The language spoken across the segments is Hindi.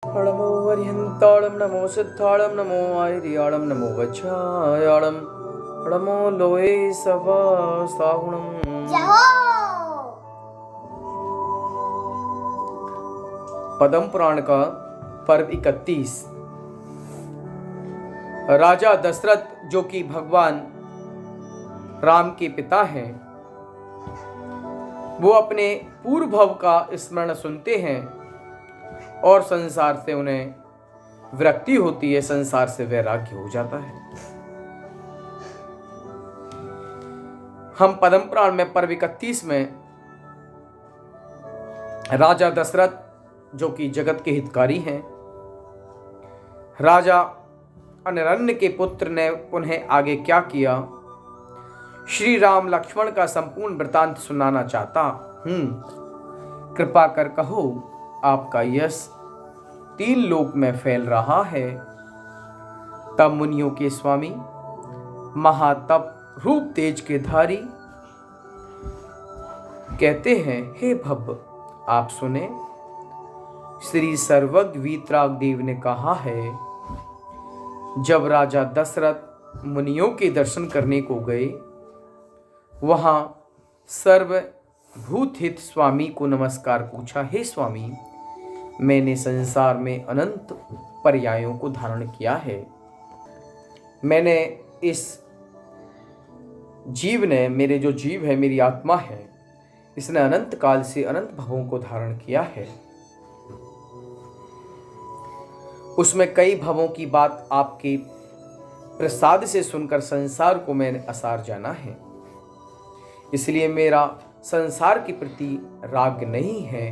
नमो हरिहन्ताळं नमो सिद्धाळं नमो आयर्याळं नमो वच्छायाळं नमो लोये सवासाहुणम्। पद्म पुराण का पर्व 31। राजा दशरथ जो कि भगवान राम के पिता हैं, वो अपने पूर्व भव का स्मरण सुनते हैं और संसार से उन्हें विरक्ति होती है, संसार से वैराग्य हो जाता है। हम पद्म पुराण में पर्व 31 में राजा दशरथ जो कि जगत के हितकारी हैं, राजा अनरण्य के पुत्र ने उन्हें आगे क्या किया, श्री राम लक्ष्मण का संपूर्ण वृतांत सुनाना चाहता हूं। कृपा कर कहो, आपका यश 3 लोक में फैल रहा है। तब मुनियों के स्वामी महातप रूप तेज के धारी कहते हैं, हे भव्य आप सुने, श्री सर्वज्ञ वीतराग देव ने कहा है, जब राजा दशरथ मुनियों के दर्शन करने को गए, वहां सर्वभूत हित स्वामी को नमस्कार पूछा, हे स्वामी, मैंने संसार में अनंत पर्यायों को धारण किया है। मैंने इस जीव ने, मेरे जो जीव है, मेरी आत्मा है, इसने अनंत काल से अनंत भवों को धारण किया है। उसमें कई भवों की बात आपके प्रसाद से सुनकर संसार को मैंने असार जाना है, इसलिए मेरा संसार के प्रति राग नहीं है।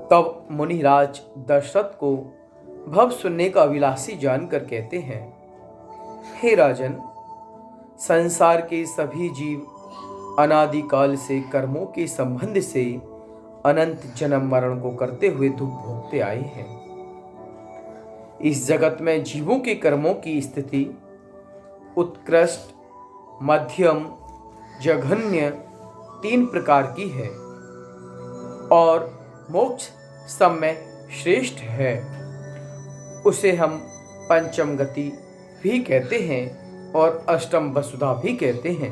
तब मुनिराज दशरथ को भव सुनने का अभिलाषी जानकर कहते हैं, हे राजन, संसार के सभी जीव अनादिकाल से कर्मों के संबंध से अनंत जन्म मरण को करते हुए दुख भोगते आए हैं। इस जगत में जीवों के कर्मों की स्थिति उत्कृष्ट, मध्यम, जघन्य 3 प्रकार की है और मोक्ष सब में श्रेष्ठ है। उसे हम पंचम गति भी कहते हैं और अष्टम वसुधा भी कहते हैं।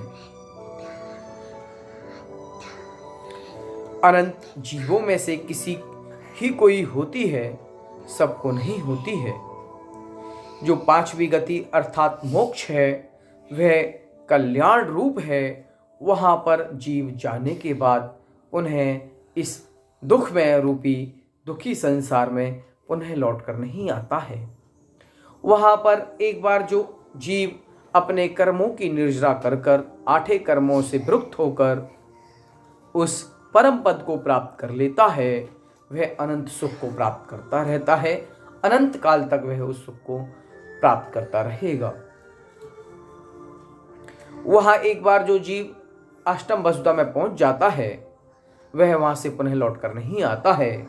अनंत जीवों में से किसी ही कोई होती है, सबको नहीं होती है। जो 5वीं गति अर्थात मोक्ष है, वह कल्याण रूप है। वहां पर जीव जाने के बाद उन्हें इस दुख में रूपी दुखी संसार में पुनः लौटकर नहीं आता है। वहां पर एक बार जो जीव अपने कर्मों की निर्जरा कर 8 कर्मों से विमुक्त होकर उस परम पद को प्राप्त कर लेता है, वह अनंत सुख को प्राप्त करता रहता है। अनंत काल तक वह उस सुख को प्राप्त करता रहेगा। वहां एक बार जो जीव अष्टम वसुधा में पहुंच जाता है, वह वहां से पुनः लौटकर नहीं आता है।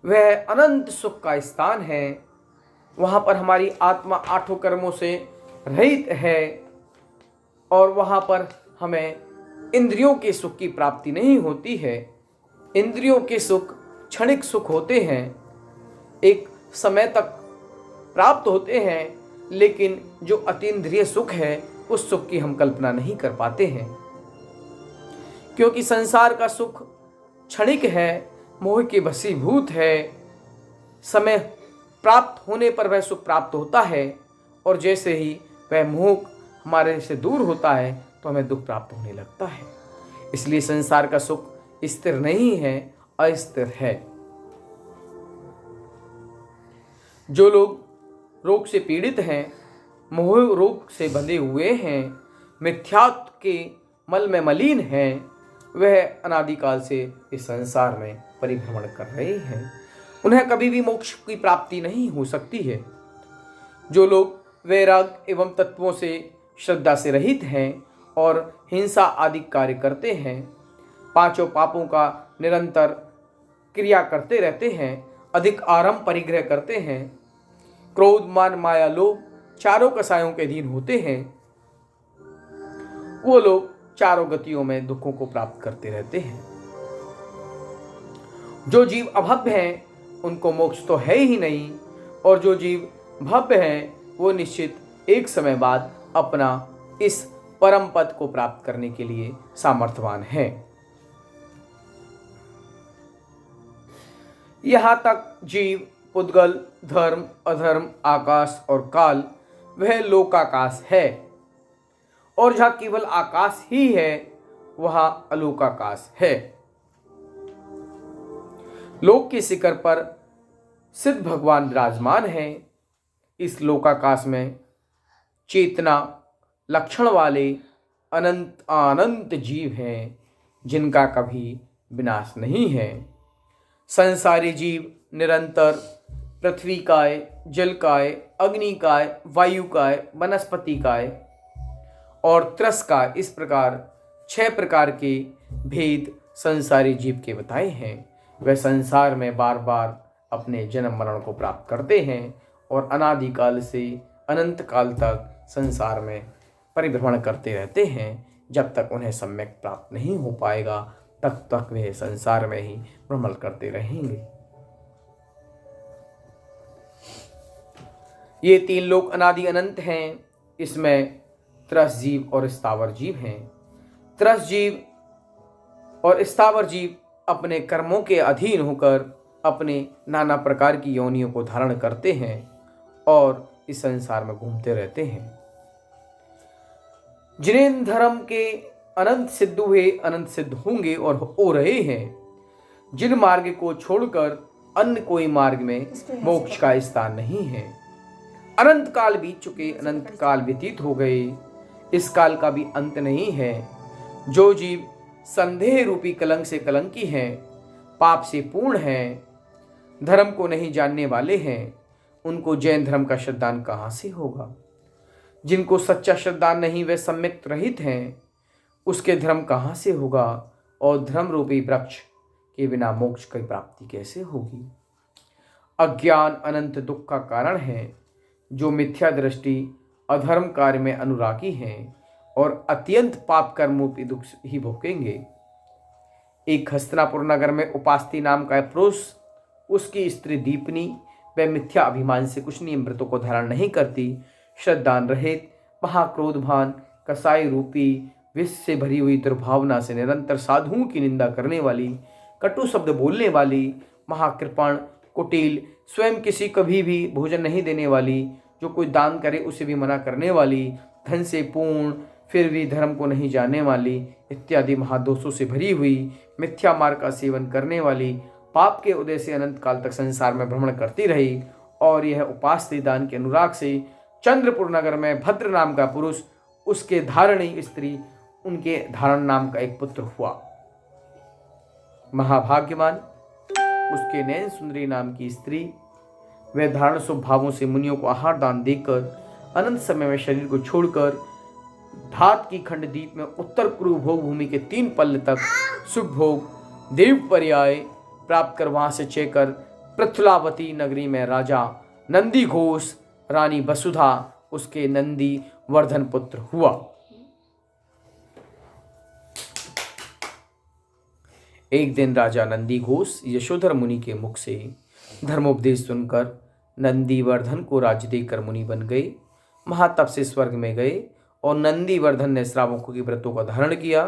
वह अनंत सुख का स्थान है। वहां पर हमारी आत्मा 8 कर्मों से रहित है और वहां पर हमें इंद्रियों के सुख की प्राप्ति नहीं होती है। इंद्रियों के सुख क्षणिक सुख होते हैं, एक समय तक प्राप्त होते हैं, लेकिन जो अतीन्द्रिय सुख है, उस सुख की हम कल्पना नहीं कर पाते हैं, क्योंकि संसार का सुख क्षणिक है, मोह के वशीभूत है। समय प्राप्त होने पर वह सुख प्राप्त होता है और जैसे ही वह मोह हमारे से दूर होता है तो हमें दुख प्राप्त होने लगता है। इसलिए संसार का सुख स्थिर नहीं है, अस्थिर है। जो लोग रोग से पीड़ित हैं, मोह रोग से बंधे हुए हैं, मिथ्यात्व के मल में मलिन हैं, वह अनादिकाल से इस संसार में परिभ्रमण कर रहे हैं। उन्हें कभी भी मोक्ष की प्राप्ति नहीं हो सकती है। जो लोग वैराग एवं तत्वों से श्रद्धा से रहित हैं और हिंसा आदि कार्य करते हैं, 5 पापों का निरंतर क्रिया करते रहते हैं, अधिक आरंभ परिग्रह करते हैं, क्रोध मान माया लोभ 4 कसायों के अधीन होते हैं, वो लोग 4 गतियों में दुखों को प्राप्त करते रहते हैं। जो जीव अभव्य हैं उनको मोक्ष तो है ही नहीं, और जो जीव भव्य हैं वो निश्चित एक समय बाद अपना इस परम पद को प्राप्त करने के लिए सामर्थ्यवान है। यहां तक जीव, पुद्गल, धर्म, अधर्म, आकाश और काल वह लोकाकाश है, और जहां केवल आकाश ही है वहां अलोकाकाश है। लोक के शिखर पर सिद्ध भगवान विराजमान है। इस लोकाकाश में चेतना लक्षण वाले अनंत अनंत जीव हैं जिनका कभी विनाश नहीं है। संसारी जीव निरंतर पृथ्वी काय, जल काय, अग्नि काय, वायु काय, वनस्पति काय और त्रस का, इस प्रकार 6 प्रकार के भेद संसारी जीव के बताए हैं। वह संसार में बार बार अपने जन्म मरण को प्राप्त करते हैं और अनादिकाल से अनंत काल तक संसार में परिभ्रमण करते रहते हैं। जब तक उन्हें सम्यक प्राप्त नहीं हो पाएगा तब तक वे संसार में ही भ्रमण करते रहेंगे। ये 3 लोक अनादि अनंत हैं। इसमें त्रस जीव और स्थावर जीव हैं। त्रस जीव और स्थावर जीव अपने कर्मों के अधीन होकर अपने नाना प्रकार की योनियों को धारण करते हैं और इस संसार में घूमते रहते हैं। जिन्हें धर्म के अनंत सिद्ध हुए, अनंत सिद्ध होंगे और हो रहे हैं। जिन मार्ग को छोड़कर अन्य कोई मार्ग में मोक्ष का स्थान नहीं है। अनंत काल बीत चुके, अनंत काल व्यतीत हो गए, इस काल का भी अंत नहीं है। जो जीव संदेह रूपी कलंक से कलंकी हैं, पाप से पूर्ण हैं, धर्म को नहीं जानने वाले हैं, उनको जैन धर्म का श्रद्धान कहाँ से होगा। जिनको सच्चा श्रद्धान नहीं, वे सम्यक रहित हैं, उसके धर्म कहाँ से होगा, और धर्म रूपी वृक्ष के बिना मोक्ष की प्राप्ति कैसे होगी। अज्ञान अनंत दुख का कारण है। जो मिथ्या दृष्टि अधर्म कार्य में अनुरागी हैं और अत्यंत पाप कर्मों की दुख ही भोगेंगे। एक हस्तिनापुर नगर में उपास्ती नाम का पुरुष, उसकी स्त्री दीपनी, वह मिथ्या अभिमान से कुछ नियम व्रतों को धारण नहीं करती, श्रद्धान रहित, महाक्रोधभान, कसाई रूपी विष से भरी हुई दुर्भावना से निरंतर साधुओं की निंदा करने वाली, कटु शब्द बोलने वाली, महाकृपण, कुटिल, स्वयं किसी कभी भी भोजन नहीं देने वाली, जो कोई दान करे उसे भी मना करने वाली, धन से पूर्ण फिर भी धर्म को नहीं जानने वाली, इत्यादि महादोषों से भरी हुई, मिथ्या मार्ग का सेवन करने वाली, पाप के उदय से अनंत काल तक संसार में भ्रमण करती रही। और यह उपास्य दान के अनुराग से चंद्रपुर नगर में भद्र नाम का पुरुष, उसके धारणी स्त्री, उनके धारण नाम का एक पुत्र हुआ। महाभाग्यवान उसके नैन सुंदरी नाम की स्त्री, वह धारण शुभ भावों से मुनियों को आहार दान देकर अनंत समय में शरीर को छोड़कर धात की खंड द्वीप में उत्तर पूर्व भोग भूमि के 3 पल्ल तक सुख भोग देव पर्याय प्राप्त कर वहां से चेकर पृथुलावती नगरी में राजा नंदी घोष, रानी वसुधा उसके नंदी वर्धन पुत्र हुआ। एक दिन राजा नंदी घोष यशोधर मुनि के मुख से धर्मोपदेश सुनकर नंदीवर्धन को राज्य देकर मुनि बन गए। महातप से स्वर्ग में गए और नंदीवर्धन ने श्रावकों की व्रतों का धारण किया।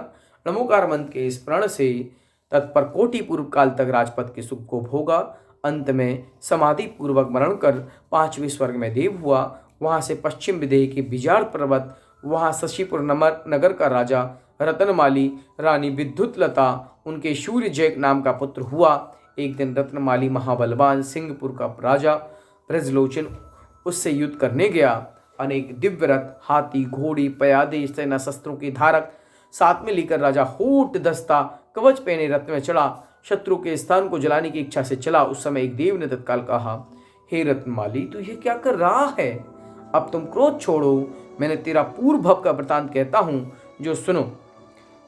नमोकार मंत्र के स्मरण से तत्पर कोटि पूर्व काल तक राजपद के सुख को भोगा। अंत में समाधि पूर्वक मरण कर 5वें स्वर्ग में देव हुआ। वहां से पश्चिम विदेह के बिजार पर्वत, वहां शशिपुर नगर का राजा रतनमाली, रानी विद्युतलता उनके सूर्य जय नाम का पुत्र हुआ। एक दिन रत्नमाली महाबलवान सिंहपुर का राजा ब्रजलोचन उससे युद्ध करने गया। अनेक दिव्य रथ, हाथी, घोड़ी, पयादे, सेना शस्त्रों की धारक साथ में लेकर राजा होठ दस्ता कवच पहने रथ में चढ़ा। शत्रु के स्थान को जलाने की इच्छा से चला। उस समय एक देव ने तत्काल कहा, हे रत्नमाली, तू ये क्या कर रहा है? अब तुम क्रोध छोड़ो, मैंने तेरा पूर्व भव का वृतांत कहता हूं, जो सुनो।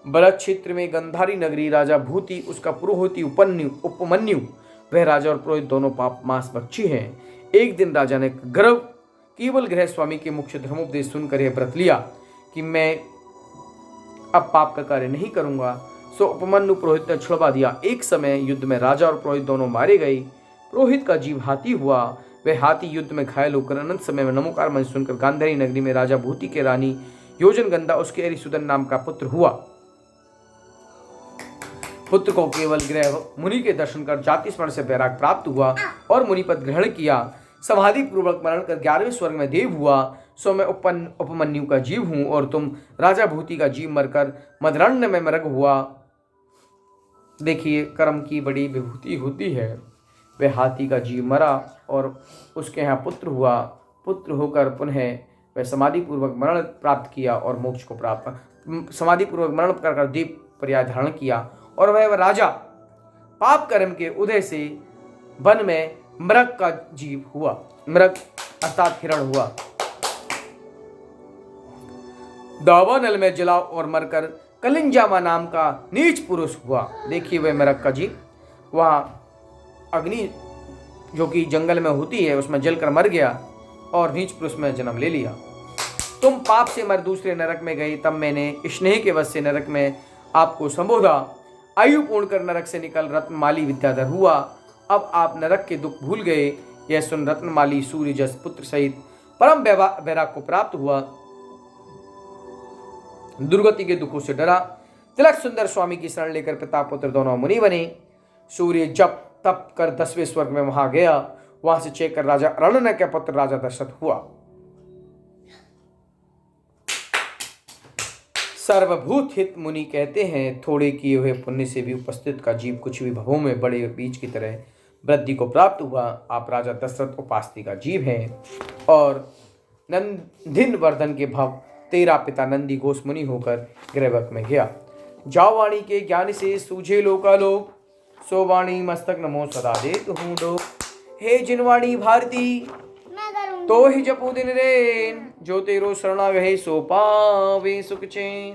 बलद क्षेत्र में गंधारी नगरी राजा भूति, उसका पुरोहित उपमन्यु, वह राजा और पुरोहित दोनों पाप मांस भक्षी हैं। एक दिन राजा ने गर्व केवल गृह स्वामी के मुख्य धर्मोपदेश सुनकर यह व्रत लिया कि मैं अब पाप का कार्य नहीं करूंगा। सो उपमन्यु पुरोहित ने छुड़वा दिया। एक समय युद्ध में राजा और पुरोहित दोनों मारे गए। पुरोहित का जीव हाथी हुआ। वह हाथी युद्ध में घायल होकर अनंत समय में नमोकार मंत्र सुनकर गांधारी नगरी में राजा भूति के रानी योजनगंधा उसके अरिसुदन नाम का पुत्र हुआ। पुत्र को केवल गृह मुनि के दर्शन कर जाति स्मरण से वैराग प्राप्त हुआ और मुनि पद ग्रहण किया। समाधि पूर्वक मरण कर 11वें स्वर्ग में देव हुआ। सो मैं उपमन्यु का जीव हूं और तुम राजा भूति का जीव मरकर मदरण्य में मृग हुआ। देखिए कर्म की बड़ी विभूति होती है। वह हाथी का जीव मरा और उसके यहाँ पुत्र हुआ। पुत्र होकर पुनः वह समाधि पूर्वक मरण प्राप्त किया और मोक्ष को प्राप्त समाधि पूर्वक मरण कर दीप पर्याय धारण किया और वह राजा पाप कर्म के उदय से वन में मृग का जीव हुआ। मृग अर्थात हिरण हुआ। दावानल में जला और मरकर कलिंजामा नाम का नीच पुरुष हुआ। देखिए वह मृग का जीव वहां अग्नि जो कि जंगल में होती है उसमें जलकर मर गया और नीच पुरुष में जन्म ले लिया। तुम पाप से मर दूसरे नरक में गए, तब मैंने स्नेह के वश से नरक में आपको संबोधा। आयु पूर्ण कर नरक से निकल रत्नमाली विद्याधर हुआ। अब आप नरक के दुख भूल गए। यह सुन रत्नमाली सूर्य जस पुत्र सहित परम वैराग को प्राप्त हुआ। दुर्गति के दुखों से डरा। तिलक सुंदर स्वामी की शरण लेकर पिता पुत्र दोनों मुनि बने। सूर्य जप तप कर 10वें स्वर्ग में वहां गया। वहां से चेक कर राजा अरण्य के पुत्र राजा दशरथ हुआ। सर्वभूत हित मुनि कहते हैं, थोड़े किए हुए पुण्य से भी उपस्थित का जीव कुछ भी भवों में बड़े बीज की तरह वृद्धि को प्राप्त हुआ। आप राजा दशरथ उपास्ति का जीव हैं और नंदिन वर्धन के भव तेरा पिता नंदी घोष मुनि होकर गृहवक में गया। जाओ वाणी के ज्ञान से सूझे लोकालोक, सो वाणी मस्तक नमो सदा देत हूँ डोक। हे जिनवाणी भारती तो ही जपू दिन रेन, जो तेरो शरणा गहे सो पावे सुख चैन।